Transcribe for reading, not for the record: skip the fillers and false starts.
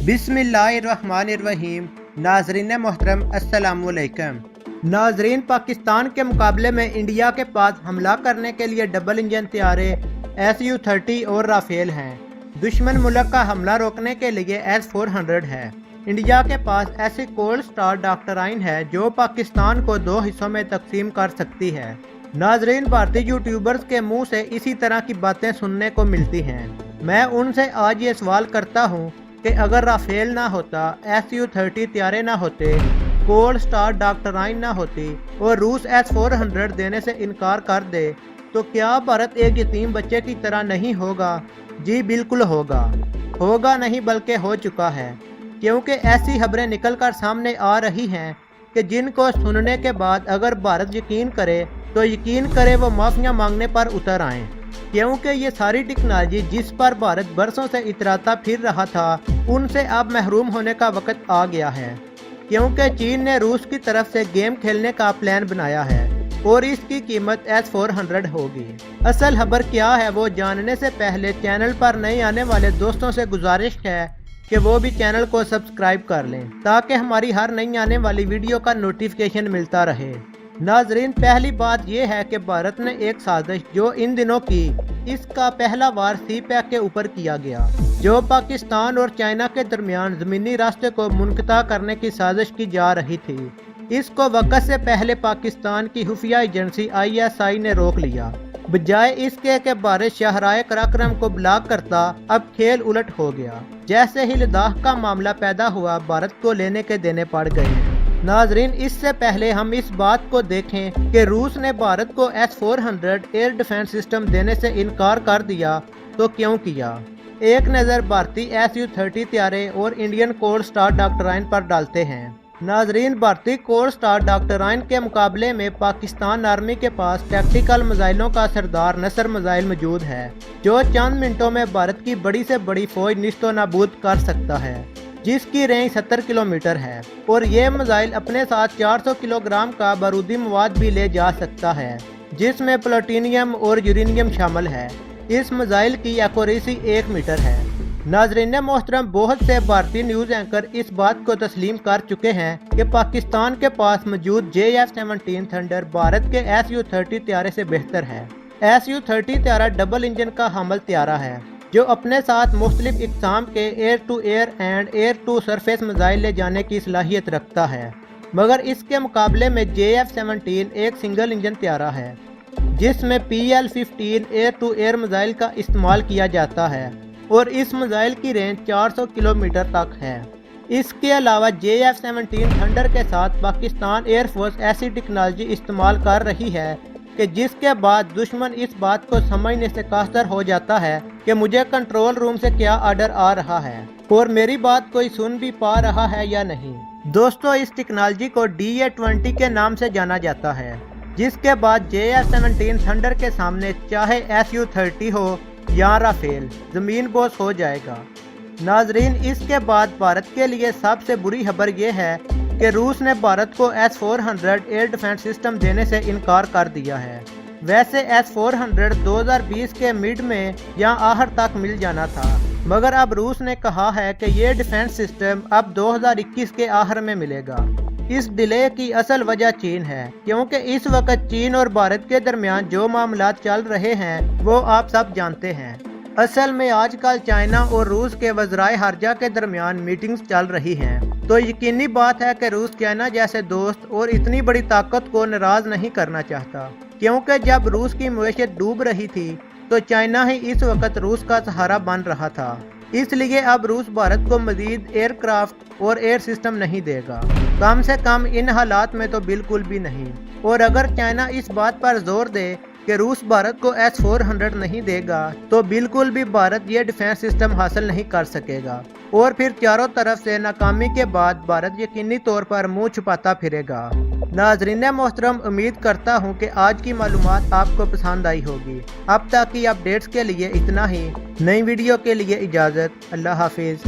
बिस्मिल्लाहिर्रहमानिर्रहीम। नाजरीन मोहतरम अस्सलाम वालेकुम। नाजरीन, पाकिस्तान के मुकाबले में इंडिया के पास हमला करने के लिए डबल इंजन तैयारे Su-30 और राफेल हैं। दुश्मन मुल्क का हमला रोकने के लिए S-400 है। इंडिया के पास ऐसी कोल्ड स्टार डॉक्टराइन है जो पाकिस्तान को दो हिस्सों में तकसीम कर सकती है। नाजरीन, भारतीय यूट्यूबर्स के मुंह से इसी तरह की बातें सुनने को मिलती हैं। मैं उनसे आज ये सवाल करता हूँ कि अगर राफेल ना होता, Su-30 तैयारे ना होते, कोल्ड स्टार डॉक्टराइन ना होती और रूस S-400 देने से इनकार कर दे तो क्या भारत एक यतीम बच्चे की तरह नहीं होगा? जी बिल्कुल होगा। होगा नहीं बल्कि हो चुका है, क्योंकि ऐसी खबरें निकल कर सामने आ रही हैं कि जिनको सुनने के बाद अगर भारत यकीन करे तो यकीन करे वो माफिया मांगने पर उतर आएं, क्योंकि ये सारी टेक्नोलॉजी जिस पर भारत बरसों से इतराता फिर रहा था उनसे अब महरूम होने का वक्त आ गया है, क्योंकि चीन ने रूस की तरफ से गेम खेलने का प्लान बनाया है और इसकी कीमत S-400 होगी। असल खबर क्या है वो जानने से पहले चैनल पर नए आने वाले दोस्तों से गुजारिश है कि वो भी चैनल को सब्सक्राइब कर लें ताकि हमारी हर नई आने वाली वीडियो का नोटिफिकेशन मिलता रहे। नाजरीन, पहली बात यह है कि भारत ने एक साजिश जो इन दिनों की, इसका पहला वार सी पैक के ऊपर किया गया, जो पाकिस्तान और चाइना के दरमियान ज़मीनी रास्ते को मुनक़ता करने की साजिश की जा रही थी। इसको वक़्त से पहले पाकिस्तान की खुफिया एजेंसी ISI ने रोक लिया। बजाय इसके कि भारत शाहराए कराक्रम को ब्लॉक करता, अब खेल उलट हो गया। जैसे ही लद्दाख का मामला पैदा हुआ, भारत को लेने के देने पड़ गए हैं। नाजरीन, इससे पहले हम इस बात को देखें कि रूस ने भारत को S-400 एयर डिफेंस सिस्टम देने से इनकार कर दिया तो क्यों किया। एक नज़र भारतीय Su-30 तैयारे और इंडियन कोल्ड स्टार डॉक्टराइन पर डालते हैं। नाजरीन, भारतीय कोल्ड स्टार डॉक्टराइन के मुकाबले में पाकिस्तान आर्मी के पास टैक्टिकल मिसाइलों का सरदार नसर मिसाइल मौजूद है, जो चंद मिनटों में भारत की बड़ी से बड़ी फौज निस्तो नाबूद कर सकता है, जिसकी रेंज 70 किलोमीटर है और ये मिसाइल अपने साथ 400 किलोग्राम का बारूदी मवाद भी ले जा सकता है, जिसमें प्लूटोनियम और यूरेनियम शामिल है। इस मिसाइल की एक्यूरेसी 1 मीटर है। नाजरीन मोहतरम, बहुत से भारतीय न्यूज़ एंकर इस बात को तस्लीम कर चुके हैं कि पाकिस्तान के पास मौजूद JF-17 थंडर भारत के Su-30 तैयारे से बेहतर है। Su-30 तैयारा डबल इंजन का हमल तैयारा है जो अपने साथ मुख्तलिफ इक़साम के air to air and air to surface missile ले जाने की सलाहियत रखता है, मगर इसके मुकाबले में JF-17 एक सिंगल इंजन तैयारा है जिसमें PL-15 air to air missile का इस्तेमाल किया जाता है और इस मिसाइल की रेंज 400 किलोमीटर तक है। इसके अलावा JF-17 थंडर के साथ पाकिस्तान एयरफोर्स ऐसी टेक्नोलॉजी इस्तेमाल कर रही है कि जिसके बाद दुश्मन इस बात को समझने से कास्तर हो जाता है कि मुझे कंट्रोल रूम से क्या ऑर्डर आ रहा है और मेरी बात कोई सुन भी पा रहा है या नहीं। दोस्तों, इस टेक्नोलॉजी को DA-20 के नाम से जाना जाता है, जिसके बाद JF-17 थंडर के सामने चाहे Su-30 हो या राफेल, जमीन बोस हो जाएगा। नाजरीन, इसके बाद भारत के लिए सबसे बुरी खबर यह है कि रूस ने भारत को S-400 एयर डिफेंस सिस्टम देने से इनकार कर दिया है। वैसे S-400 2020 के मिड में या आखिर तक मिल जाना था, मगर अब रूस ने कहा है कि ये डिफेंस सिस्टम अब 2021 के आखिर में मिलेगा। इस डिले की असल वजह चीन है, क्योंकि इस वक्त चीन और भारत के दरमियान जो मामला चल रहे हैं वो आप सब जानते हैं। असल में आजकल चाइना और रूस के वज़राए खर्जा के दरमियान मीटिंग्स चल रही हैं, तो यकीनी बात है कि रूस चाइना जैसे दोस्त और इतनी बड़ी ताकत को नाराज नहीं करना चाहता, क्योंकि जब रूस की मईशत डूब रही थी तो चाइना ही इस वक्त रूस का सहारा बन रहा था। इसलिए अब रूस भारत को मजीद एयरक्राफ्ट और एयर सिस्टम नहीं देगा, कम से कम इन हालात में तो बिल्कुल भी नहीं। और अगर चाइना इस बात पर जोर दे कि रूस भारत को S-400 नहीं देगा तो बिल्कुल भी भारत ये डिफेंस सिस्टम हासिल नहीं कर सकेगा और फिर चारों तरफ से नाकामी के बाद भारत यकीनी तौर पर मुंह छुपाता फिरेगा। नाजरीन मोहतरम, उम्मीद करता हूँ कि आज की मालूमात आपको पसंद आई होगी। अब तक की अपडेट्स के लिए इतना ही। नई वीडियो के लिए इजाज़त। अल्लाह हाफिज़।